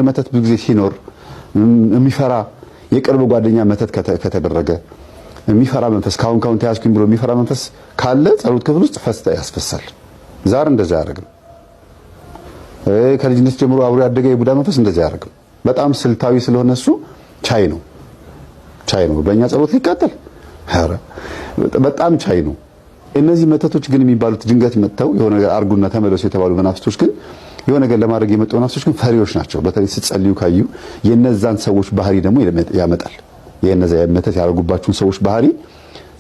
መተት ብዙ ጊዜ ሲኖር የሚፈራ የቅርብ ጓደኛ መተት ከተደረገ የሚፈራ መንፈስ ካሁን ተያዝኩኝ ብሎ የሚፈራ መንፈስ ካለ ጸሎት ክፍል ውስጥ ፈስታ ያስፈሳል። ዛር እንደዛ ያደርግም። ከልጅነት ጀምሮ አብሮ ያደገ የቡዳ መንፈስ እንደዛ ያደርግም። በጣም ስልታዊ ስለሆነ እሱ ቻይ ነው። በእኛ ጸሎት ሊቃጠል ኧረ በጣም ቻይ ነው። እነዚህ መተቶች ግን የሚባሉት ድንገት መጥተው የሆነ ነገር አርጉና ተመለሱ የተባሉ መናፍስቶች ግን የሆነ ነገር ለማድረግ የመጡ መናፍስቶች ግን ፈሪዎች ናቸው። በተለይ ስትጸልዩ ካዩ የነዛን ሰዎች ባህሪ ደግሞ ያመጣል። የነዛ መተት ያደርጉባችሁን ሰዎች ባህሪ፣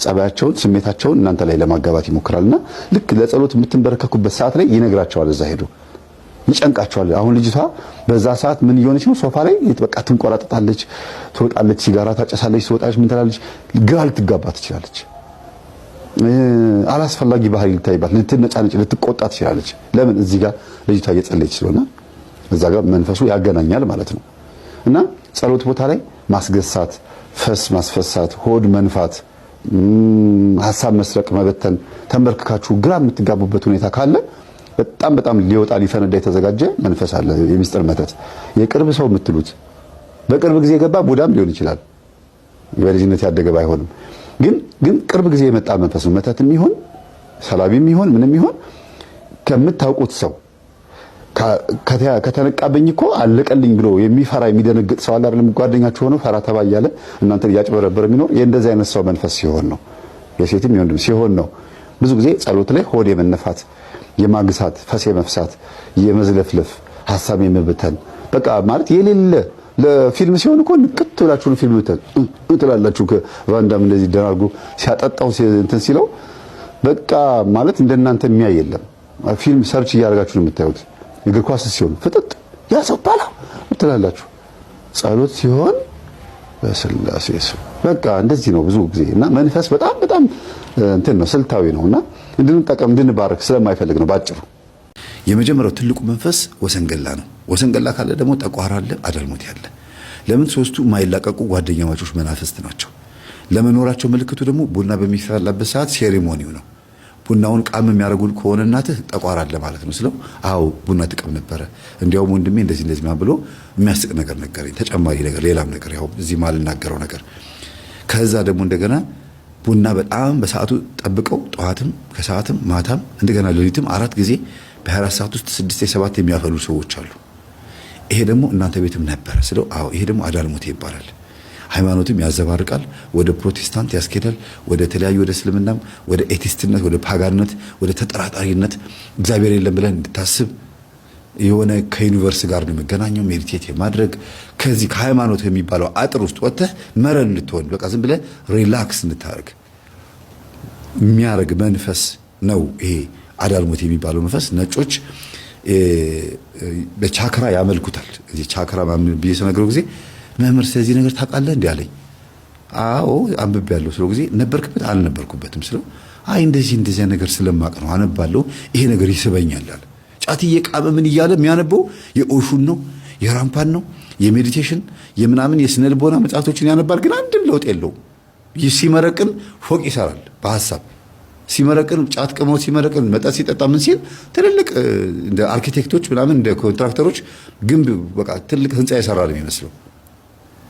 ጸባያቸውን፣ ስሜታቸውን እናንተ ላይ ለማጋባት ይሞክራልና ልክ ለጸሎት የምትንበረከኩበት ሰዓት ላይ ይነግራቸዋል። እዛ ሄዶ ይጨንቃቸዋል። አሁን ልጅቷ በዛ ሰዓት ምን እየሆነች ነው? ሶፋ ላይ በቃ ትንቆራጠጣለች፣ ትወጣለች፣ ሲጋራ ታጨሳለች፣ ትወጣለች፣ ምን ትላለች፣ ግራ ልትጋባ ትችላለች። አላስፈላጊ ባህሪ ልታይባት፣ ልትነጫነጭ፣ ልትቆጣ ትችላለች። ለምን? እዚህ ጋር ልጅቷ እየጸለየች ስለሆነ እዛ ጋር መንፈሱ ያገናኛል ማለት ነው። እና ጸሎት ቦታ ላይ ማስገሳት፣ ፈስ ማስፈሳት፣ ሆድ መንፋት፣ ሐሳብ መስረቅ፣ መበተን፣ ተንበርክካችሁ ግራ የምትጋቡበት ሁኔታ ካለ በጣም ሊወጣ ሊፈነዳ የተዘጋጀ መንፈስ አለ። የሚስጥር መተት የቅርብ ሰው የምትሉት በቅርብ ጊዜ የገባ ቡዳም ሊሆን ይችላል። በልጅነት ያደገ ባይሆንም ግን ቅርብ ጊዜ የመጣ መንፈስ ነው። መተትም ይሁን ሰላቢም ይሁን ምንም ይሁን ከምታውቁት ሰው ከተነቃበኝ እኮ አለቀልኝ ብሎ የሚፈራ የሚደነግጥ ሰው አለ አይደለም? ጓደኛችሁ ሆኖ ፈራ ተባ እያለ እናንተን እያጭበረበረ የሚኖር የእንደዚህ አይነት ሰው መንፈስ ሲሆን ነው። የሴትም የወንድም ሲሆን ነው። ብዙ ጊዜ ጸሎት ላይ ሆድ የመነፋት፣ የማግሳት፣ ፈስ የመፍሳት፣ የመዝለፍለፍ፣ ሐሳብ የመበተን በቃ ማለት የሌለ ለፊልም ሲሆን እኮ ንቅት ብላችሁ ፊልም ትላላችሁ። ከቫንዳም እንደዚህ ደራርጎ ሲያጠጣው እንትን ሲለው በቃ ማለት እንደናንተ የሚያይ የለም። ፊልም ሰርች እያደረጋችሁ ነው የምታዩት። እግር ኳስ ሲሆን ፍጥጥ ያ ሰው ባላ ትላላችሁ። ጸሎት ሲሆን በስላሴ ስም በቃ እንደዚህ ነው ብዙ ጊዜ። እና መንፈስ በጣም እንትን ነው፣ ስልታዊ ነውና እንድንጠቀም እንድንባረክ ስለማይፈልግ ነው ባጭሩ። የመጀመሪያው ትልቁ መንፈስ ወሰንገላ ነው። ወሰንገላ ካለ ደግሞ ጠቋራ አለ፣ አዳልሞት ያለ። ለምን? ሶስቱ የማይላቀቁ ጓደኛ ማቾች መናፍስት ናቸው። ለመኖራቸው ምልክቱ ደግሞ ቡና በሚፈላበት ሰዓት ሴሬሞኒው ነው። ቡናውን ቃም የሚያደርጉል ከሆነ እናትህ ጠቋራ አለ ማለት ነው ስለው፣ አዎ ቡና ትቀም ነበረ፣ እንዲያውም ወንድሜ እንደዚህ ብሎ የሚያስቅ ነገር ነገረኝ። ተጨማሪ ነገር ሌላም ነገር ያው እዚህ ማልናገረው ነገር። ከዛ ደግሞ እንደገና ቡና በጣም በሰዓቱ ጠብቀው ጠዋትም ከሰዓትም ማታም እንደገና ሌሊትም 4 ጊዜ በ24 ሰዓት ውስጥ 6 7 የሚያፈሉ ሰዎች አሉ። ይሄ ደግሞ እናንተ ቤትም ነበረ ስለው፣ አዎ ይሄ ደግሞ አዳልሞቴ ይባላል። ሃይማኖትም ያዘባርቃል፣ ወደ ፕሮቴስታንት ያስኬዳል፣ ወደ ተለያዩ ወደ እስልምናም፣ ወደ ኤቲስትነት፣ ወደ ፓጋንነት፣ ወደ ተጠራጣሪነት፣ እግዚአብሔር የለም ብለን እንድታስብ የሆነ ከዩኒቨርስ ጋር ነው የሚገናኘው። ሜዲቴት የማድረግ ከዚህ ከሃይማኖት የሚባለው አጥር ውስጥ ወጥተህ መረን እንድትሆን በቃ ዝም ብለህ ሪላክስ እንድታደርግ የሚያደርግ መንፈስ ነው ይሄ አዳልሞት የሚባለው መንፈስ። ነጮች በቻክራ ያመልኩታል። እዚህ ቻክራ ማምን ብዬ ስነግረው ጊዜ መምህር ስለዚህ ነገር ታውቃለህ እንዴ አለኝ። አዎ አንብቤያለሁ ስለው ጊዜ ነበርክበት? አልነበርኩበትም ስለው፣ አይ እንደዚህ ነገር ስለማቅ ነው አነባለሁ፣ ይሄ ነገር ይስበኛል አለ። ጫት እየቃመ ምን እያለ የሚያነበው የኦሹን ነው፣ የራምፓን ነው፣ የሜዲቴሽን የምናምን የስነ ልቦና መጽሐፍቶችን ያነባል። ግን አንድም ለውጥ የለውም። ሲመረቅን ፎቅ ይሰራል በሐሳብ ሲመረቅን፣ ጫት ቅሞ ሲመረቅን፣ መጠጥ ሲጠጣ ምን ሲል ትልልቅ እንደ አርኪቴክቶች ምናምን እንደ ኮንትራክተሮች ግንብ በቃ ትልቅ ህንፃ ይሰራል የሚመስለው።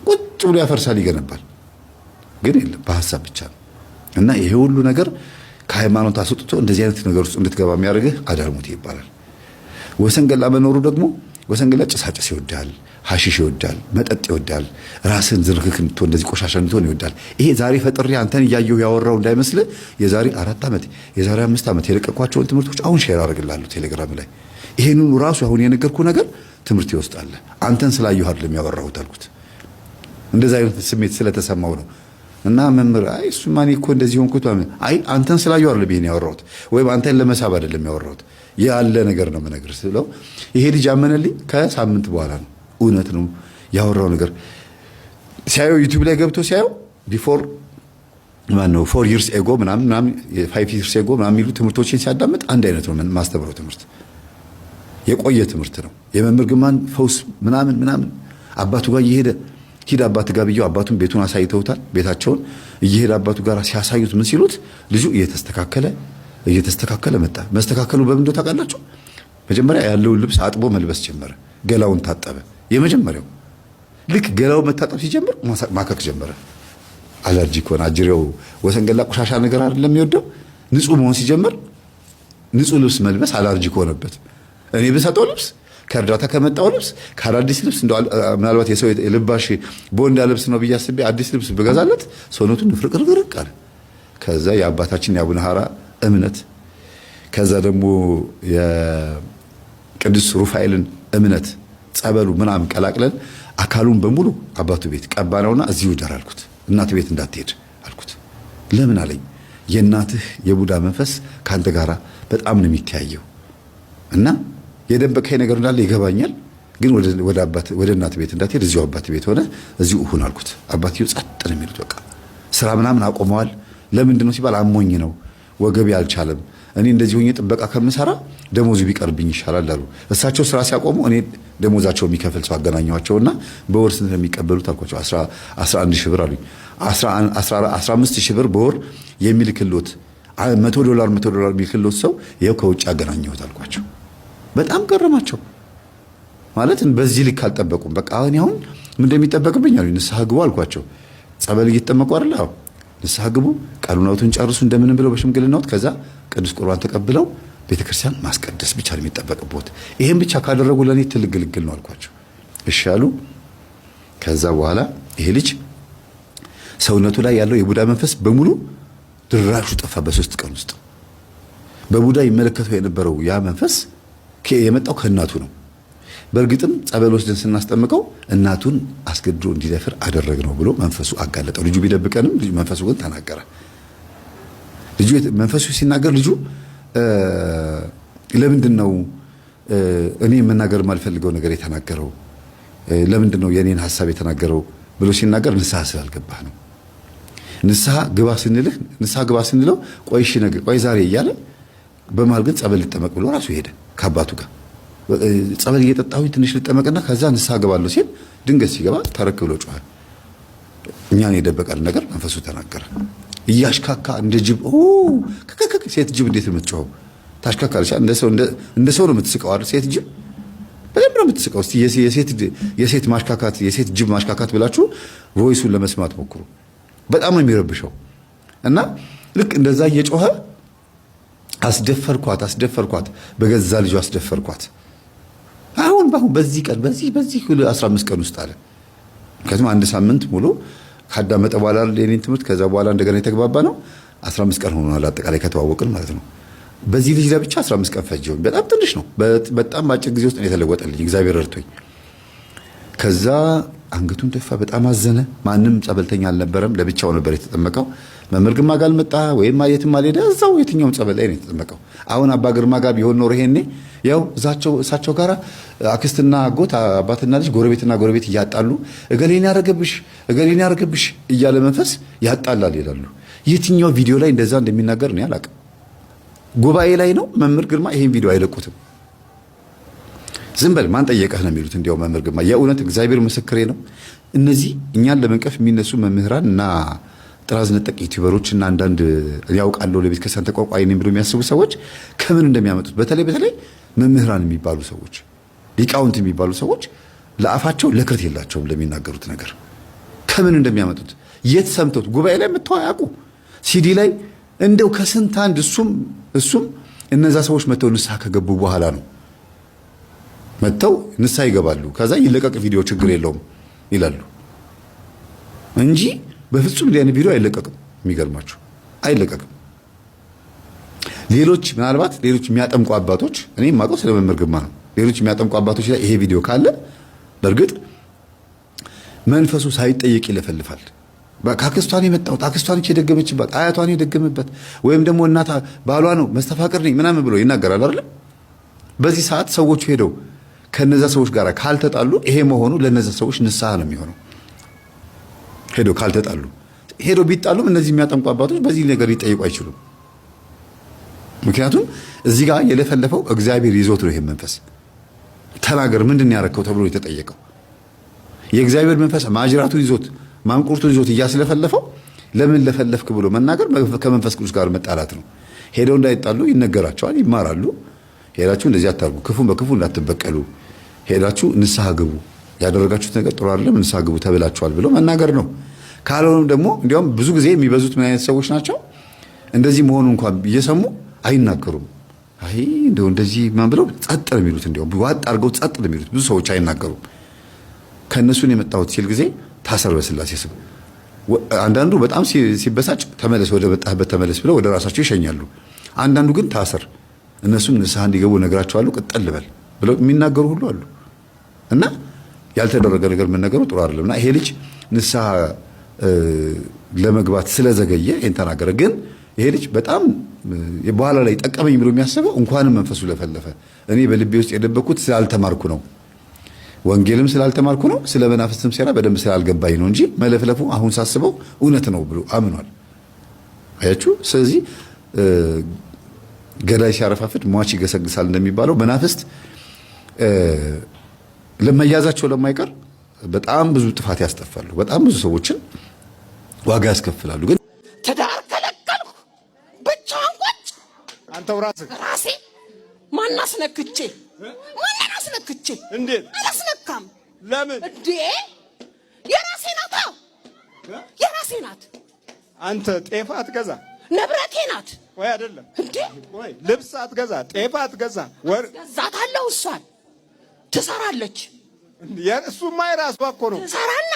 ቁጭ ብሎ ያፈርሳል፣ ይገነባል። ግን የለም በሐሳብ ብቻ ነው። እና ይሄ ሁሉ ነገር ከሃይማኖት አስወጥቶ እንደዚህ አይነት ነገር ውስጥ እንድትገባ የሚያደርግህ አዳልሞት ይባላል። ወሰንገላ መኖሩ ደግሞ ወሰንገላ ጭሳጭስ ይወዳል፣ ሐሺሽ ይወዳል፣ መጠጥ ይወዳል፣ ራስን ዝርክክ እንድትሆን እንደዚህ ቆሻሻ እንድትሆን ይወዳል። ይሄ ዛሬ ፈጥሬ አንተን እያየሁ ያወራው እንዳይመስልህ የዛሬ 4 ዓመት የዛሬ 5 ዓመት የለቀኳቸውን ትምህርቶች አሁን ሼር አደርግልሃለሁ ቴሌግራም ላይ። ይሄንን ራሱ አሁን የነገርኩህ ነገር ትምህርት ይወስዳል። አንተን ስላየሁ አይደለም ያወራሁት አልኩት። እንደዛ አይነት ስሜት ስለተሰማው ነው። እና መምህር አይ እሱማ እኔ እኮ እንደዚህ ሆንኩት፣ አይ አንተን ስላየሁ አይደለም ይሄን ያወራሁት፣ ወይም አንተን ለመሳብ አይደለም ያወራሁት፣ ያለ ነገር ነው የምነግርህ ስለው ይሄ ልጅ አመነልኝ። ከሳምንት በኋላ ነው እውነት ነው ያወራው ነገር ሲያየው ዩቲዩብ ላይ ገብቶ ሲያየው ቢፎር 4 years ago ምናምን 5 years ago ምናምን የሚሉ ትምህርቶችን ሲያዳምጥ አንድ አይነት ነው ማስተምረው ትምህርት፣ የቆየ ትምህርት ነው። የመምህር ግማን ፈውስ ምናምን አባቱ ጋር እየሄደ ሂድ አባት ጋር ብየው አባቱን ቤቱን አሳይተውታል። ቤታቸውን እየሄደ አባቱ ጋር ሲያሳዩት ምን ሲሉት ልጁ እየተስተካከለ መጣ። መስተካከሉ በምን እንደው ታውቃላችሁ? መጀመሪያ ያለውን ልብስ አጥቦ መልበስ ጀመረ። ገላውን ታጠበ። የመጀመሪያው ልክ ገላው መታጠብ ሲጀምር ማከክ ጀመረ። አለርጂክ ሆነ። አጅሬው ወሰንገላ ቆሻሻ ነገር አይደለም የሚወደው። ንጹህ መሆን ሲጀምር ንጹህ ልብስ መልበስ አለርጂክ ሆነበት። እኔ በሰጠው ልብስ ከእርዳታ ከመጣው ልብስ ከአዲስ ልብስ እንደው ምናልባት የሰው የልባሽ ቦንዳ ልብስ ነው ብዬ አስቤ አዲስ ልብስ በገዛለት ሰውነቱን ፍርቅርቅርቅ አለ። ከዛ የአባታችን የአቡነ ሐራ እምነት ከዛ ደግሞ የቅዱስ ሩፋኤልን እምነት ጸበሉ ምናምን ቀላቅለን አካሉን በሙሉ አባቱ ቤት ቀባነውና እዚሁ ደር አልኩት። እናት ቤት እንዳትሄድ አልኩት። ለምን አለኝ። የእናትህ የቡዳ መንፈስ ካንተ ጋራ በጣም ነው የሚተያየው እና የደበቀኝ ነገር እንዳለ ይገባኛል፣ ግን ወደ እናት ቤት እንዳትሄድ እዚሁ አባት ቤት ሆነ እዚሁ እሁን አልኩት። አባትየው ጸጥ ነው የሚሉት። በቃ ስራ ምናምን አቆመዋል። ለምንድን ነው ሲባል አሞኝ ነው፣ ወገቤ አልቻለም፣ እኔ እንደዚህ ሆኜ ጥበቃ ከምሰራ ደሞዙ ቢቀርብኝ ይሻላል አሉ። እሳቸው ስራ ሲያቆሙ እኔ ደሞዛቸው የሚከፍል ሰው አገናኘኋቸውና በወር ስንት ነው የሚቀበሉት አልኳቸው። 11 ሺህ ብር አሉኝ። 15 ሺህ ብር በወር የሚልክሎት $100 የሚልክሎት ሰው ይኸው ከውጭ አገናኘሁት አልኳቸው። በጣም ገረማቸው። ማለት በዚህ ልክ አልጠበቁም። በቃ አሁን ምን እንደሚጠበቅብኝ አሉኝ። ንስሐ ግቡ አልኳቸው። ጸበል እየተጠመቁ አይደል? አዎ ንስሐ ግቡ፣ ቀኖናቱን ጨርሱ እንደምንም ብለው በሽምግልናው ከዛ ቅዱስ ቁርባን ተቀብለው ቤተክርስቲያን ማስቀደስ ብቻ ነው የሚጠበቅበት። ይሄን ብቻ ካደረጉ ለኔ ትልቅ ግልግል ነው አልኳቸው። እሺ አሉ። ከዛ በኋላ ይሄ ልጅ ሰውነቱ ላይ ያለው የቡዳ መንፈስ በሙሉ ድራሹ ጠፋ በ3 ቀን ውስጥ። በቡዳ ይመለከተው የነበረው ያ መንፈስ የመጣው ከእናቱ ነው። በእርግጥም ጸበል ወስደን ስናስጠምቀው እናቱን አስገድዶ እንዲደፍር አደረግነው ብሎ መንፈሱ አጋለጠው። ልጁ ቢደብቀንም መንፈሱ ግን ተናገረ። ልጁ መንፈሱ ሲናገር ልጁ ለምንድን ነው እኔ መናገር የማልፈልገው ነገር የተናገረው? ለምንድን ነው የኔን ሐሳብ የተናገረው ብሎ ሲናገር ንስሐ ስላልገባህ ነው። ንስሐ ግባ ስንለው ቆይ ዛሬ እያለ በመሃል ግን ጸበል ልጠመቅ ብሎ ራሱ ሄደ ከአባቱ ጋር። ጸበል እየጠጣሁኝ ትንሽ ልጠመቅና ከዛ ንስሐ ገባለሁ ሲል ድንገት ሲገባ ተረክ ብሎ ጮኸ። እኛን የደበቀን ነገር መንፈሱ ተናገረ። እያሽካካ እንደ ጅብ ሴት ጅብ እንዴት የምትጮኸው ታሽካካለች። እንደ ሰው ነው የምትስቀው አይደል? ሴት ጅብ በደንብ ነው የምትስቀው። እስቲ የሴት ማሽካካት የሴት ጅብ ማሽካካት ብላችሁ ቮይሱን ለመስማት ሞክሩ። በጣም ነው የሚረብሸው። እና ልክ እንደዛ እየጮኸ አስደፈርኳት፣ በገዛ ልጁ አስደፈርኳት። አሁን በዚህ ቀን በዚህ 15 ቀን ውስጥ አለ። ምክንያቱም 1 ሳምንት ሙሉ ካዳመጠ በኋላ የኔን ትምህርት ከዛ በኋላ እንደገና የተግባባ ነው። 15 ቀን ሆኗል አጠቃላይ ከተዋወቅን ማለት ነው። በዚህ ልጅ ላይ ብቻ 15 ቀን ፈጀው። በጣም ትንሽ ነው። በጣም አጭር ጊዜ ውስጥ ነው የተለወጠልኝ፣ እግዚአብሔር ረድቶኝ። ከዛ አንገቱን ደፋ፣ በጣም አዘነ። ማንም ጸበልተኛ አልነበረም፣ ለብቻው ነበር የተጠመቀው። መምህር ግርማ ጋር አልመጣ ወይም የትም አልሄደ፣ እዛው የትኛውም ጸበል ላይ ነው የተጠመቀው። አሁን አባ ግርማ ጋር ቢሆን ኖሮ ይሄኔ ያው እሳቸው ጋር አክስትና አጎት አባትና ልጅ ጎረቤትና ጎረቤት እያጣሉ እገሌን ያረገብሽ እያለ መንፈስ ያጣላል ይላሉ። የትኛው ቪዲዮ ላይ እንደዛ እንደሚናገር ነው አላውቅም። ጉባኤ ላይ ነው መምህር ግርማ ይሄን ቪዲዮ አይለቁትም። ዝም በል ማን ጠየቀህ ነው የሚሉት። እንዲያው መምህር ግርማ የእውነት እግዚአብሔር ምስክሬ ነው። እነዚህ እኛን ለመንቀፍ የሚነሱ መምህራን እና ጥራዝ ነጠቅ ዩቲዩበሮች እና አንዳንድ ያውቃለሁ ለቤተ ክርስቲያን ተቋቋይ ነኝ ብሎ የሚያስቡ ሰዎች ከምን እንደሚያመጡት በተለይ መምህራን የሚባሉ ሰዎች ሊቃውንት የሚባሉ ሰዎች ለአፋቸው ለክርት የላቸውም ለሚናገሩት ነገር ከምን እንደሚያመጡት የት ሰምተውት ጉባኤ ላይ መጥተው አያውቁ። ሲዲ ላይ እንደው ከስንት አንድ እሱም እነዛ ሰዎች መጥተው ንስሐ ከገቡ በኋላ ነው መጥተው ንስሐ ይገባሉ። ከዛ ይለቀቅ ቪዲዮ ችግር የለውም ይላሉ እንጂ በፍጹም ሊያን ቪዲዮ አይለቀቅም። የሚገርማችሁ አይለቀቅም። ምናልባት ሌሎች የሚያጠምቁ አባቶች እኔ የማውቀው ስለ መምህር ግርማ ነው። ሌሎች የሚያጠምቁ አባቶች ላይ ይሄ ቪዲዮ ካለ በእርግጥ መንፈሱ ሳይጠየቅ ይለፈልፋል። ከአክስቷን የመጣሁት አክስቷን የደገመችበት አያቷን የደገመበት ወይም ደግሞ እናት ባሏ ነው መስተፋቅር ነኝ ምናምን ብሎ ይናገራል አይደል? በዚህ ሰዓት ሰዎቹ ሄደው ከነዛ ሰዎች ጋር ካልተጣሉ ይሄ መሆኑ ለነዛ ሰዎች ንስሐ ነው የሚሆነው። ሄዶ ካልተጣሉ ሄዶ ቢጣሉም እነዚህ የሚያጠምቁ አባቶች በዚህ ነገር ሊጠይቁ አይችሉም። ምክንያቱም እዚህ ጋር የለፈለፈው እግዚአብሔር ይዞት ነው። ይሄ መንፈስ ተናገር ምንድን ያረከው ተብሎ የተጠየቀው የእግዚአብሔር መንፈስ ማጅራቱን ይዞት ማንቁርቱን ይዞት እያስለፈለፈው ለምን ለፈለፍክ ብሎ መናገር ከመንፈስ ቅዱስ ጋር መጣላት ነው። ሄደው እንዳይጣሉ ይነገራቸዋል፣ ይማራሉ። ሄዳችሁ እንደዚህ አታርጉ፣ ክፉን በክፉ እንዳትበቀሉ፣ ሄዳችሁ ንስሐ ግቡ ያደረጋችሁት ነገር ጥሩ አይደለም ንስሐ ግቡ ተብላችኋል ብሎ መናገር ነው። ካልሆነም ደግሞ እንዲያውም ብዙ ጊዜ የሚበዙት ምን አይነት ሰዎች ናቸው? እንደዚህ መሆኑ እንኳን እየሰሙ አይናገሩም። አይ እንደው እንደዚህ ማን ብለው ጸጥ ነው የሚሉት። እንዲያውም ዋጥ አድርገው ጸጥ ነው የሚሉት። ብዙ ሰዎች አይናገሩም። ከነሱን የመጣሁት ሲል ጊዜ ታሰር በስላሴ ስም። አንዳንዱ በጣም ሲበሳጭ ተመለስ ወደ መጣህበት ተመለስ ብለው ወደ ራሳቸው ይሸኛሉ። አንዳንዱ ግን ታሰር እነሱም ንስሐ እንዲገቡ ነግራቸዋለሁ ቅጠል በል ብለው የሚናገሩ ሁሉ አሉ። እና ያልተደረገ ነገር መነገሩ ጥሩ አይደለምና ይሄ ልጅ ንስሐ ለመግባት ስለዘገየ ይሄን ተናገረ። ግን ይሄ ልጅ በጣም በኋላ ላይ ጠቀመኝ ብሎ የሚያስበው እንኳንም መንፈሱ ለፈለፈ እኔ በልቤ ውስጥ የደበኩት ስላልተማርኩ ነው፣ ወንጌልም ስላልተማርኩ ነው፣ ስለ መናፍስትም ሴራ በደንብ ስላልገባኝ ነው እንጂ መለፍለፉ አሁን ሳስበው እውነት ነው ብሎ አምኗል። አያችሁ። ስለዚህ ገዳይ ሲያረፋፍድ ሟች ይገሰግሳል እንደሚባለው መናፍስት ለመያዛቸው ለማይቀር በጣም ብዙ ጥፋት ያስጠፋሉ። በጣም ብዙ ሰዎችን ዋጋ ያስከፍላሉ። ግን ትዳር ከለከልኩ ብቻዋን ቁጭ አንተው ራሴ ማን አስነክቼ እንዴት አላስነካም። ለምን እንዴ የራሴ ናት። የራሴ ናት። አንተ ጤፍ አትገዛ ንብረቴ ናት ወይ አይደለም እንዴ? ወይ ልብስ አትገዛ ጤፍ አትገዛ ወር ገዛታለሁ። እሷን ትሰራለች። እሱማ የራሷ እኮ ነው። ትሰራና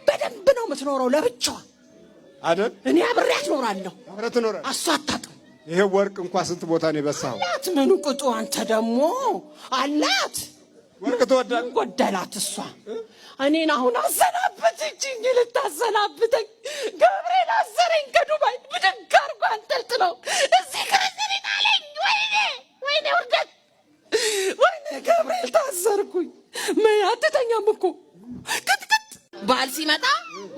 በደንብ ነው የምትኖረው ለብቻዋ አይደል? እኔ አብሬያት እኖራለሁ። አብረህ ትኖራለህ። እሷ አታውቅም። ይሄ ወርቅ እንኳን ስንት ቦታ ነው የበሳው? አላት ምኑ ቅጡ። አንተ ደግሞ አላት ወርቅ ትወዳለህ። ጎደላት እሷ እኔን አሁን አሰናበተችኝ። ልታሰናብተኝ ገብርኤል አሰረኝ ከዱባይ ብድግ አድርጎ አንጠልጥለው እዚህ ከእስሪን አለኝ። ወይኔ ውርደት! ወይኔ ገብርኤል ታሰርኩኝ። አትተኛም እኮ ቅጥቅጥ። ባል ሲመጣ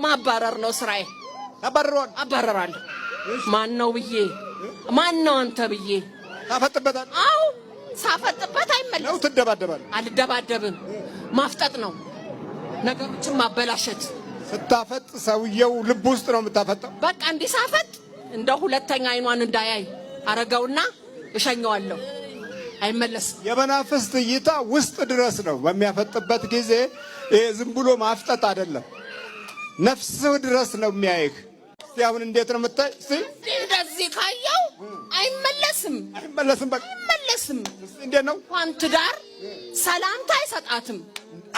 ማባረር ነው ስራዬ። ታባረረዋል። አባረራለሁ። ማን ነው ብዬ ማን ነው አንተ ብዬ ታፈጥበታለህ። አዎ ሳፈጥበት አይመለስም ነው። ትደባደባለህ። አልደባደብም። ማፍጠጥ ነው ነገሮችን ማበላሸት። ስታፈጥ ሰውየው ልብ ውስጥ ነው የምታፈጠው። በቃ እንዲሳፈጥ እንደ ሁለተኛ አይኗን እንዳያይ አረገውና እሸኘዋለሁ። አይመለስም። የመናፍስት እይታ ውስጥ ድረስ ነው በሚያፈጥበት ጊዜ። ዝም ብሎ ማፍጠጥ አይደለም፣ ነፍስህ ድረስ ነው የሚያይህ። እስቲ አሁን እንዴት ነው የምታይ? እስቲ እንደዚህ ካየው አይመለስም። በቃ አይመለስም። እስቲ እንዴት ነው? እንኳን ትዳር ሰላምታ አይሰጣትም።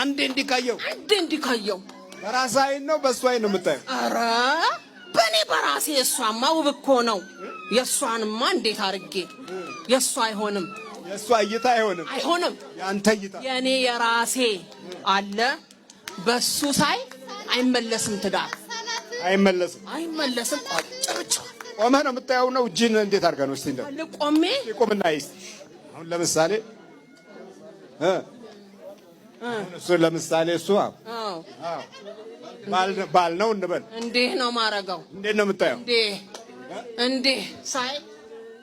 አንዴ እንዲካየው በራስ አይን ነው በእሱ አይን ነው የምታየው? ኧረ በእኔ በራሴ የእሷማ ውብ እኮ ነው። የእሷንማ እንዴት አድርጌ የእሷ አይሆንም። የእሷ እይታ አይሆንም። የአንተ እይታ የእኔ የራሴ አለ። በሱ ሳይ አይመለስም። ትዳር አይመለስም። ጭርጭ ቆመህ ነው የምታየው ነው። እጅን እንዴት አድርገህ ነው? እስቲ እንደው ቆሜ ቆምና ይስ አሁን ለምሳሌ እሱ ባል ነው እንበል። እንዴት ነው ማረገው? እንዴት ነው የምታየው? እንዴ ሳይ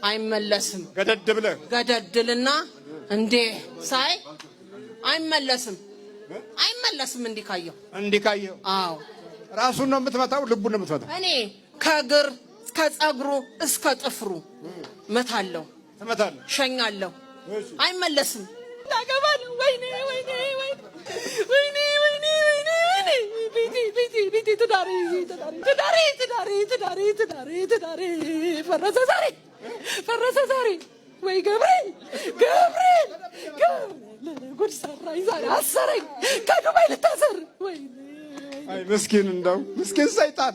አይመለስም። ገደድልና እንዴ ሳይ አይመለስም። እንዲካየው አዎ ራሱን ነው የምትመታው? ልቡን ነው የምትመታው? እኔ ከእግር ከጸጉሩ እስከ ጥፍሩ መታለሁ፣ ሸኛለሁ። አይመለስም። ላገባ ነው። ወይኔ ቤቴ ትዳሬ ፈረሰ ዛሬ። ወይ ገብርኤል ጉድ ሰራኝ ዛሬ። አሰረኝ ከዱባይ ልታሰር። አይ ምስኪን ሰይጣን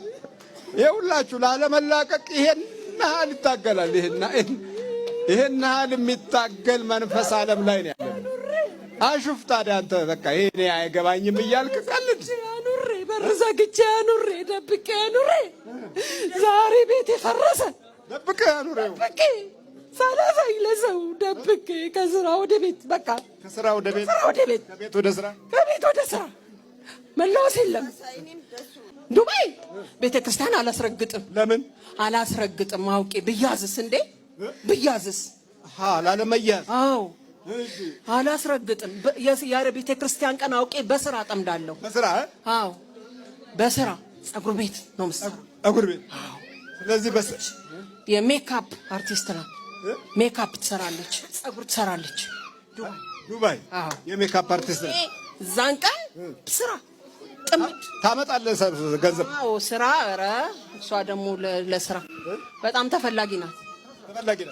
ይኸውላችሁ ላለመላቀቅ ይሄን ያህል ይታገላል። ይሄን ያህል የሚታገል መንፈስ ዓለም ላይ ነው ያለው። አሹፍ ታዲያ አንተ በቃ ይሄኔ አይገባኝም እያልክ ቀልድ። በር ዘግቼ አኑሬ ደብቄ አኑሬ ዛሬ ቤት የፈረሰ ደብቄ ሳላሳይ ለሰው ደብቄ ከስራ ወደ ቤት በቃ ከስራ ወደ ቤት ከቤት ወደ ስራ መለወስ የለም። ዱባይ ቤተ ክርስቲያን አላስረግጥም። ለምን አላስረግጥም? አውቄ ብያዝስ እንዴ ብያዝስ ላለመያዝ? አዎ አላስረግጥም። የአረ ቤተ ክርስቲያን ቀን አውቄ በስራ ጠምዳለሁ። በስራ? አዎ በስራ ጸጉር ቤት ነው የምትሰራው። ጸጉር ቤት? አዎ። ስለዚህ የሜካፕ አርቲስት ናት። ሜካፕ ትሰራለች፣ ጸጉር ትሰራለች። ዱባይ? አዎ። የሜካፕ አርቲስት ናት። እዛን ቀን ስራ ጥምድ ታመጣለህ ገንዘብ። አዎ ስራ። ኧረ እሷ ደግሞ ለስራ በጣም ተፈላጊ ናት።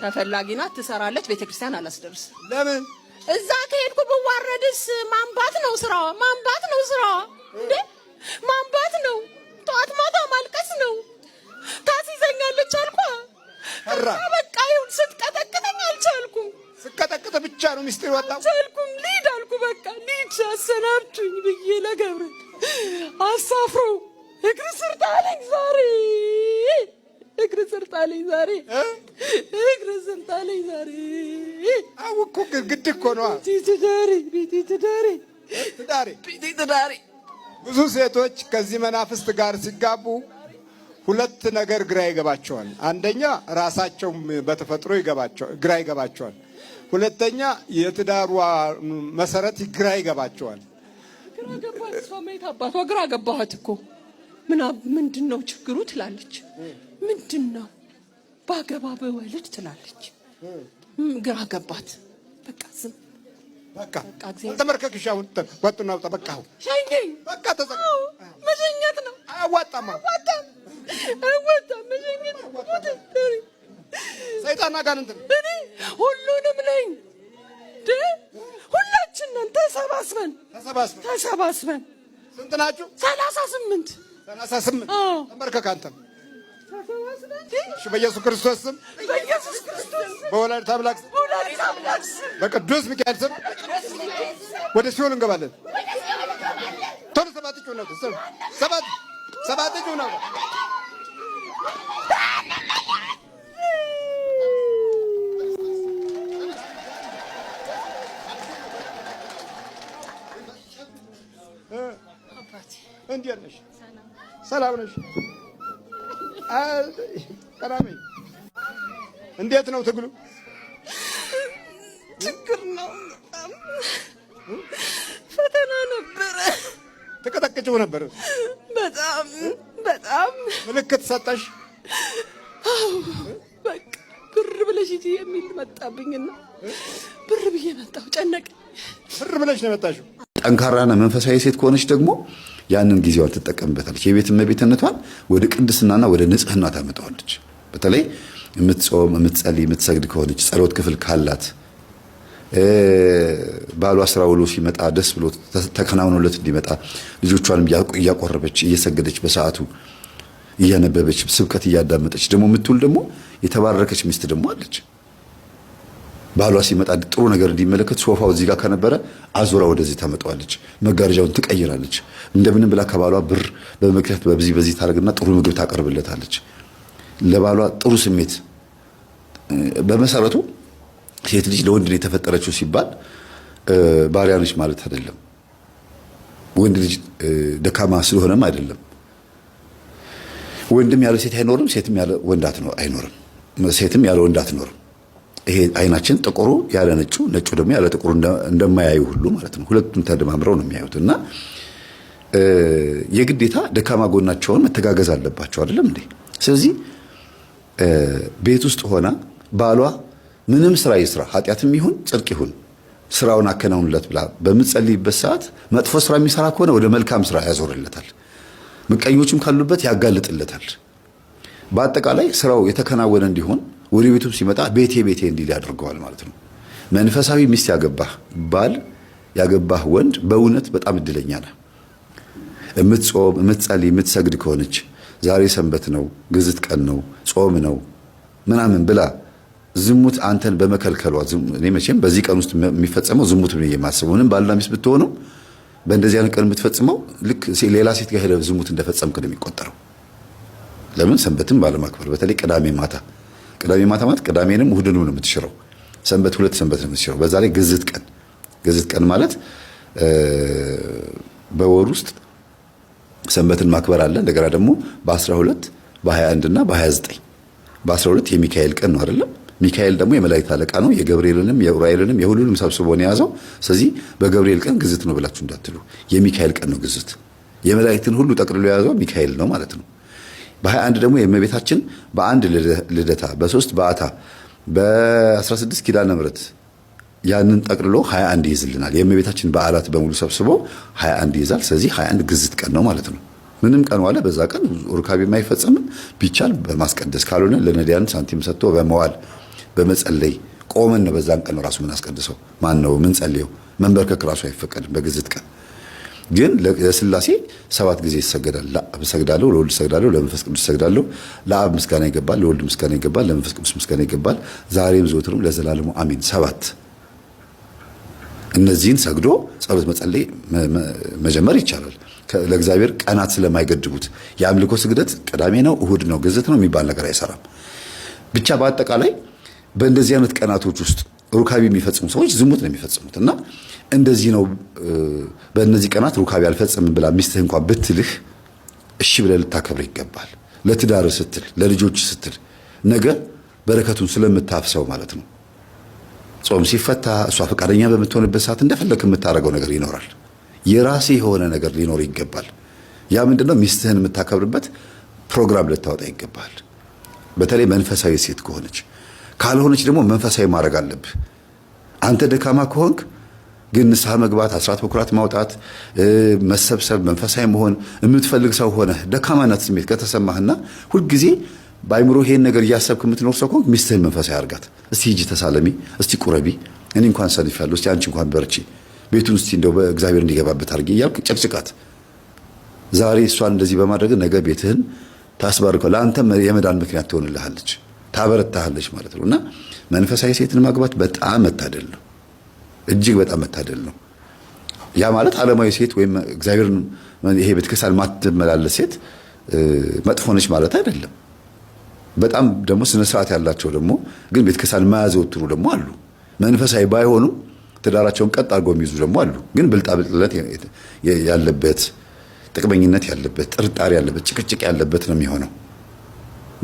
ተፈላጊ ናት። ትሰራለች። ቤተክርስቲያን አላስደርስ። ለምን እዛ ከሄድኩ ብዋረድስ? ማንባት ነው ስራዋ። ማንባት ነው ስራዋ እንዴ! ማንባት ነው። ጠዋት ማታ ማልቀስ ነው። ታስይዘኛለች አልኳ። በቃ ይሁን። ስትቀጠቅጠኝ አልቻልኩም። ስቀጠቅጥ ብቻ ነው ሚስጥር ወጣው። አልቻልኩም። ልሂድ አልኩ። በቃ ልሂድ አሰናብቱኝ ብዬ ለገብረ አሳፍሮ እግር ስር ጣለኝ ዛሬ። እግር ስር ጣለኝ ዛሬ። እግር ስር ጣለኝ ዛሬ። አውኩ ግድ እኮ ነው። ትዳሬ ብዙ ሴቶች ከዚህ መናፍስት ጋር ሲጋቡ ሁለት ነገር ግራ ይገባቸዋል። አንደኛ ራሳቸው በተፈጥሮ ግራ ይገባቸዋል። ሁለተኛ የትዳሯ መሰረት ግራ ይገባቸዋል። ግራ ገባት። እሷ ማየት አባቷ ግራ ገባኋት እኮ ምንድነው ችግሩ ትላለች። ምንድነው ባገባ በወልድ ትላለች። ግራ ገባት። በቃ ዝም በቃ ተመርከክሽ። አሁን ወጡና በቃ ሸኝኝ። በቃ ተዘጋው። መሸኘት ነው። አያዋጣም። መሸኘት ሰይጣን አጋንንት ነው። እኔ ሁሉንም ነኝ። ሁላችንን ተሰባስበን ስንት ናችሁ? 38 ተመርከክ። አንተም እሺ። በኢየሱስ ክርስቶስ ስም፣ በወላዲተ አምላክ ስም፣ በቅዱስ ሚካኤል ስም ወደ ሲኦል እንገባለን። ቶሎ ሰባት እጩ ነው። ሰባት እጩ ነው። እንዴት ነሽ? ሰላም ነሽ? ቀራሜ እንዴት ነው ትግሉ? ችግር ነው። ፈተና ነበረ። ተቀጠቅጭው ነበር። በጣም ምልክት ሰጠሽ? በቃ ብር ብለሽ ሂጂ የሚል መጣብኝና ብር ብዬ መጣሁ። ጨነቀኝ። ብር ብለሽ ነው የመጣሽው? ጠንካራና መንፈሳዊ ሴት ከሆነች ደግሞ ያንን ጊዜዋን ትጠቀምበታለች። የቤት እመቤትነቷን ወደ ቅድስናና ወደ ንጽህና ታመጣዋለች። በተለይ የምትጾም፣ የምትጸልይ፣ የምትሰግድ ከሆነች ጸሎት ክፍል ካላት ባሏ ስራ ውሎ ሲመጣ ደስ ብሎ ተከናውኖለት እንዲመጣ ልጆቿንም እያቆረበች እየሰገደች በሰዓቱ እያነበበች ስብከት እያዳመጠች ደግሞ የምትውል ደግሞ የተባረከች ሚስት ደግሞ አለች። ባሏ ሲመጣ ጥሩ ነገር እንዲመለከት ሶፋው እዚህ ጋር ከነበረ አዙራ ወደዚህ ታመጣዋለች። መጋረጃውን ትቀይራለች። እንደምንም ብላ ከባሏ ብር በመክፈት በዚህ ታረግና ጥሩ ምግብ ታቀርብለታለች። ለባሏ ጥሩ ስሜት። በመሰረቱ ሴት ልጅ ለወንድ ነው የተፈጠረችው ሲባል ባሪያ ነች ማለት አይደለም። ወንድ ልጅ ደካማ ስለሆነም አይደለም። ወንድም ያለ ሴት አይኖርም፣ ሴትም ያለ ወንድ አይኖርም፣ ሴትም ያለ ወንድ አትኖርም። ይሄ አይናችን ጥቁሩ ያለ ነጩ፣ ነጩ ደግሞ ያለ ጥቁሩ እንደማያዩ ሁሉ ማለት ነው። ሁለቱም ተደማምረው ነው የሚያዩት እና የግዴታ ደካማ ጎናቸውን መተጋገዝ አለባቸው አይደለም እንዴ? ስለዚህ ቤት ውስጥ ሆና ባሏ ምንም ስራ ይስራ፣ ኃጢአትም ይሁን ጽድቅ ይሁን ስራውን አከናውንለት ብላ በምትጸልይበት ሰዓት መጥፎ ስራ የሚሰራ ከሆነ ወደ መልካም ስራ ያዞርለታል። ምቀኞችም ካሉበት ያጋልጥለታል። በአጠቃላይ ስራው የተከናወነ እንዲሆን ወደ ቤቱም ሲመጣ ቤቴ ቤቴ እንዲል ያደርገዋል ማለት ነው። መንፈሳዊ ሚስት ያገባህ ባል ያገባህ ወንድ በእውነት በጣም እድለኛ ነህ። የምትጾም፣ የምትጸልይ፣ የምትሰግድ ከሆነች ዛሬ ሰንበት ነው፣ ግዝት ቀን ነው፣ ጾም ነው ምናምን ብላ ዝሙት አንተን በመከልከሏ እኔ መቼም በዚህ ቀን ውስጥ የሚፈጸመው ዝሙት ነው የማስበው። ምንም ባልና ሚስት ብትሆኑ በእንደዚህ አይነት ቀን የምትፈጽመው ልክ ሌላ ሴት ጋር ሄደህ ዝሙት እንደፈጸምክ ነው የሚቆጠረው። ለምን? ሰንበትን ባለማክበር። በተለይ ቅዳሜ ማታ ማለት ቅዳሜንም እሁድንም ነው የምትሽረው። ሰንበት ሁለት ሰንበት ነው የምትሽረው። በዛ ላይ ግዝት ቀን ማለት በወር ውስጥ ሰንበትን ማክበር አለ። እንደገና ደግሞ በ12 በ21 እና በ29 በ12 የሚካኤል ቀን ነው አይደለም? ሚካኤል ደግሞ የመላእክት አለቃ ነው። የገብርኤልንም የኡራኤልንም የሁሉንም ሰብስቦ ነው የያዘው። ስለዚህ በገብርኤል ቀን ግዝት ነው ብላችሁ እንዳትሉ፣ የሚካኤል ቀን ነው ግዝት። የመላእክትን ሁሉ ጠቅልሎ የያዘው ሚካኤል ነው ማለት ነው። በ21 ደግሞ የእመቤታችን በአንድ ልደታ፣ በ3 በዓታ፣ በ16 ኪዳነ ምሕረት ያንን ጠቅልሎ 21 ይይዝልናል። የእመቤታችን በዓላት በሙሉ ሰብስቦ 21 ይይዛል። ስለዚህ 21 ግዝት ቀን ነው ማለት ነው። ምንም ቀን ዋለ በዛ ቀን ሩካቤ የማይፈጸምም ቢቻል በማስቀደስ ካልሆነ ለነዳያን ሳንቲም ሰጥቶ በመዋል በመጸለይ ቆመን ነው በዛን ቀን ራሱ ምን አስቀድሰው ማን ነው ምን ጸልየው መንበርከክ ራሱ አይፈቀድም በግዝት ቀን። ግን ለሥላሴ 7 ጊዜ ይሰገዳል። ለአብ እሰግዳለሁ፣ ለወልድ እሰግዳለሁ፣ ለመንፈስ ቅዱስ እሰግዳለሁ። ለአብ ምስጋና ይገባል፣ ለወልድ ምስጋና ይገባል፣ ለመንፈስ ቅዱስ ምስጋና ይገባል፣ ዛሬም ዘወትርም ለዘላለሙ አሜን። 7 እነዚህን ሰግዶ ጸሎት መጸለይ መጀመር ይቻላል። ለእግዚአብሔር ቀናት ስለማይገድቡት የአምልኮ ስግደት ቅዳሜ ነው፣ እሁድ ነው፣ ግዝት ነው የሚባል ነገር አይሰራም። ብቻ በአጠቃላይ በእንደዚህ አይነት ቀናቶች ውስጥ ሩካቤ የሚፈጽሙ ሰዎች ዝሙት ነው የሚፈጽሙት እና እንደዚህ ነው። በእነዚህ ቀናት ሩካቤ አልፈጽምም ብላ ሚስትህ እንኳን ብትልህ እሺ ብለህ ልታከብር ይገባል። ለትዳር ስትል ለልጆች ስትል ነገ በረከቱን ስለምታፍሰው ማለት ነው። ጾም ሲፈታ እሷ ፈቃደኛ በምትሆንበት ሰዓት እንደፈለክ የምታደርገው ነገር ይኖራል። የራሴ የሆነ ነገር ሊኖር ይገባል። ያ ምንድነው? ሚስትህን የምታከብርበት ፕሮግራም ልታወጣ ይገባል። በተለይ መንፈሳዊ ሴት ከሆነች። ካልሆነች ደግሞ መንፈሳዊ ማድረግ አለብህ። አንተ ደካማ ከሆንክ ግን ንስሐ መግባት፣ አስራት በኩራት ማውጣት፣ መሰብሰብ፣ መንፈሳዊ መሆን የምትፈልግ ሰው ሆነ ደካማነት ስሜት ከተሰማህና ሁልጊዜ በአይምሮ ይሄን ነገር እያሰብክ የምትኖር ሰው ከሆንክ ሚስትህን መንፈሳዊ አድርጋት። እስቲ ሂጂ ተሳለሚ፣ እስቲ ቁረቢ፣ እኔ እንኳን ሰንፌያለሁ፣ እስቲ አንቺ እንኳን በርቺ፣ ቤቱን እስቲ እንደው በእግዚአብሔር እንዲገባበት አድርጊ እያልክ ጨቅጭቃት። ዛሬ እሷን እንደዚህ በማድረግ ነገ ቤትህን ታስባርከው፣ ለአንተም የመዳን ምክንያት ትሆንልሃለች፣ ታበረታሃለች ማለት ነው። እና መንፈሳዊ ሴትን ማግባት በጣም መታደል ነው፣ እጅግ በጣም መታደል ነው። ያ ማለት ዓለማዊ ሴት ወይም እግዚአብሔርን ይሄ ቤተክርስቲያን ማትመላለስ ሴት መጥፎ ነች ማለት አይደለም። በጣም ደግሞ ስነ ስርዓት ያላቸው ደግሞ ግን ቤተክርስቲያን የማያዘወትሩ ደግሞ አሉ። መንፈሳዊ ባይሆኑም ትዳራቸውን ቀጥ አድርገው የሚይዙ ደግሞ አሉ። ግን ብልጣብልጥነት ያለበት፣ ጥቅመኝነት ያለበት፣ ጥርጣሬ ያለበት፣ ጭቅጭቅ ያለበት ነው የሚሆነው።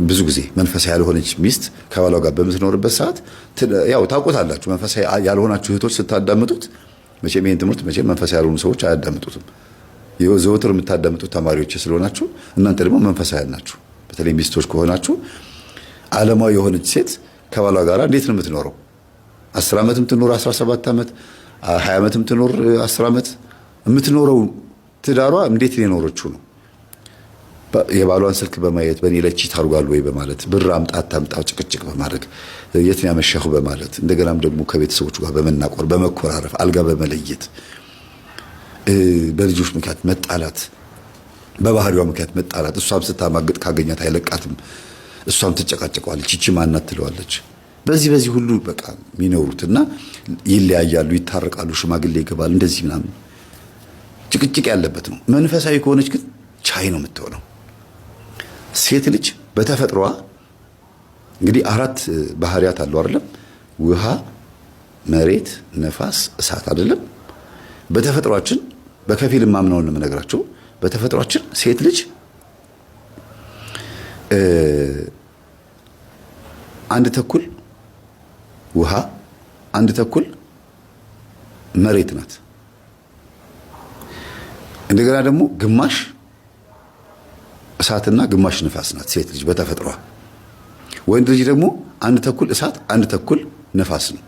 ብዙ ጊዜ መንፈሳዊ ያልሆነች ሚስት ከባሏ ጋር በምትኖርበት ሰዓት ያው ታውቁታላችሁ። መንፈሳዊ ያልሆናችሁ እህቶች ስታዳምጡት መቼም ይሄን ትምህርት መቼም መንፈሳዊ ያልሆኑ ሰዎች አያዳምጡትም። ዘወትር የምታዳምጡት ተማሪዎች ስለሆናችሁ እናንተ ደግሞ መንፈሳውያን ናችሁ። በተለይ ሚስቶች ከሆናችሁ ዓለማዊ የሆነች ሴት ከባሏ ጋር እንዴት ነው የምትኖረው? 10 ዓመትም ትኖር 17 ዓመት 20 ዓመትም ትኖር 10 ዓመት የምትኖረው ትዳሯ እንዴት የኖረችው ነው? የባሏን ስልክ በማየት በእኔ ላይ ቺት አድርጓል ወይ በማለት ብር አምጣ አታምጣ ጭቅጭቅ በማድረግ የት ነው ያመሸሁ በማለት እንደገናም ደግሞ ከቤተሰቦቹ ጋር በመናቆር በመኮራረፍ አልጋ በመለየት በልጆች ምክንያት መጣላት፣ በባህሪዋ ምክንያት መጣላት። እሷም ስታማግጥ ካገኛት አይለቃትም፣ እሷም ትጨቃጨቀዋለች፣ ይቺ ማናት ትለዋለች። በዚህ ሁሉ በቃ የሚኖሩትና ይለያያሉ፣ ይታረቃሉ፣ ሽማግሌ ይገባል፣ እንደዚህ ምናምን ጭቅጭቅ ያለበት ነው። መንፈሳዊ ከሆነች ግን ቻይ ነው የምትሆነው። ሴት ልጅ በተፈጥሯ እንግዲህ 4 ባህሪያት አሉ አይደለም? ውሃ፣ መሬት፣ ነፋስ፣ እሳት አይደለም? በተፈጥሯችን በከፊል ማምነውን ነው የምነግራቸው። በተፈጥሯችን ሴት ልጅ 1/3 ውሃ 1/3 መሬት ናት። እንደገና ደግሞ ግማሽ እሳትና ግማሽ ነፋስ ናት ሴት ልጅ በተፈጥሯ። ወንድ ልጅ ደግሞ 1/3 እሳት 1/3 ነፋስ ነው።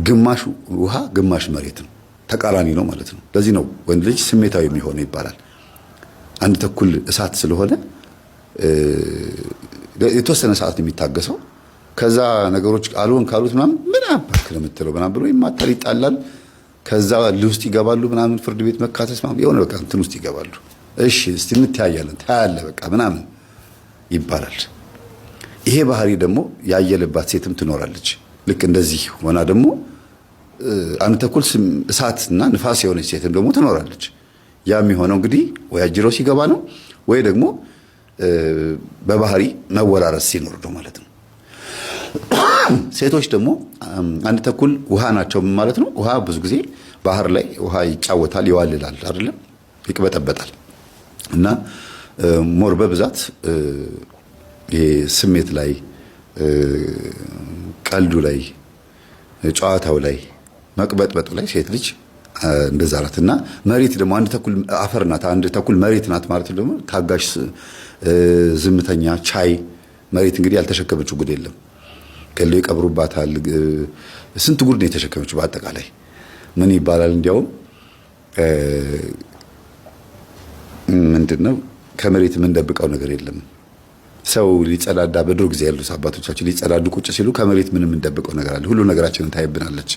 ግማሽ ውሃ ግማሽ መሬት ነው። ተቃራኒ ነው ማለት ነው። ለዚህ ነው ወንድ ልጅ ስሜታዊ የሚሆነው ይባላል። 1/3 እሳት ስለሆነ የተወሰነ ሰዓት የሚታገሰው። ከዛ ነገሮች አልሆን ካሉት ምናምን ምን አባክ ለምትለው ምናምን ብሎ ይማታል፣ ይጣላል። ከዛ ውስጥ ይገባሉ ምናምን ፍርድ ቤት መካሰስ ምናምን የሆነ በቃ እንትን ውስጥ ይገባሉ። እሺ እስቲ እንተያያለን ታያለ በቃ ምናምን ይባላል። ይሄ ባህሪ ደግሞ ያየለባት ሴትም ትኖራለች። ልክ እንደዚህ ሆና ደግሞ 1/3 እሳትና ንፋስ የሆነች ሴትም ደግሞ ትኖራለች። ያ የሚሆነው እንግዲህ ወይ አጅሮ ሲገባ ነው ወይ ደግሞ በባህሪ መወራረስ ሲኖር ነው ማለት ነው። ሴቶች ደግሞ 1/3 ውሃ ናቸው ማለት ነው። ውሃ ብዙ ጊዜ ባህር ላይ ውሃ ይጫወታል፣ ይዋልላል አይደለም፣ ይቅበጠበጣል። እና ሞር በብዛት ይሄ ስሜት ላይ ቀልዱ ላይ ጨዋታው ላይ መቅበጥበጡ ላይ ሴት ልጅ እንደዛ ናት። እና መሬት ደግሞ 1/3 አፈር ናት፣ 1/3 መሬት ናት ማለት ደግሞ ታጋሽ፣ ዝምተኛ፣ ቻይ መሬት እንግዲህ ያልተሸከመችው ጉድ የለም። ገለው ይቀብሩባታል። ስንት ጉድ ነው የተሸከመችው። በአጠቃላይ ምን ይባላል እንዲያውም ምንድነው ከመሬት የምንደብቀው ነገር የለም። ሰው ሊጸዳዳ በድሮ ጊዜ ያሉት አባቶቻችን ሊጸዳዱ ቁጭ ሲሉ ከመሬት ምንም የምንደብቀው ነገር አለ፣ ሁሉ ነገራችንን ታይብናለች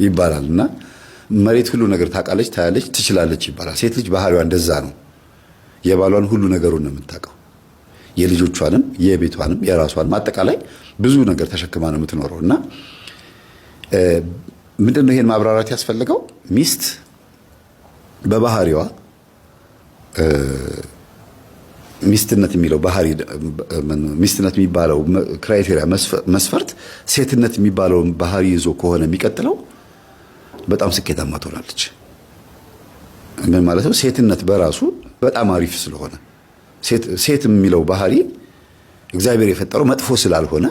ይባላልና መሬት ሁሉ ነገር ታውቃለች፣ ታያለች፣ ትችላለች ይባላል። ሴት ልጅ ባህሪዋ እንደዛ ነው። የባሏን ሁሉ ነገሩን ነው የምታውቀው። የልጆቿንም የቤቷንም የራሷንም አጠቃላይ ብዙ ነገር ተሸክማ ነው የምትኖረው። እና ምንድነው ይሄን ማብራራት ያስፈልገው? ሚስት በባህሪዋ ሚስትነት የሚለው ባህሪ ሚስትነት የሚባለው ክራይቴሪያ መስፈርት ሴትነት የሚባለው ባህሪ ይዞ ከሆነ የሚቀጥለው በጣም ስኬታማ ትሆናለች። ምን ማለት ነው? ሴትነት በራሱ በጣም አሪፍ ስለሆነ ሴት የሚለው ባህሪ እግዚአብሔር የፈጠረው መጥፎ ስላልሆነ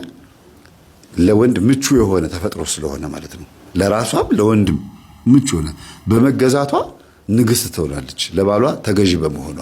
ለወንድ ምቹ የሆነ ተፈጥሮ ስለሆነ ማለት ነው። ለራሷም ለወንድም ምቹ ሆነ በመገዛቷ ንግስት ትሆናለች፣ ለባሏ ተገዢ በመሆኗ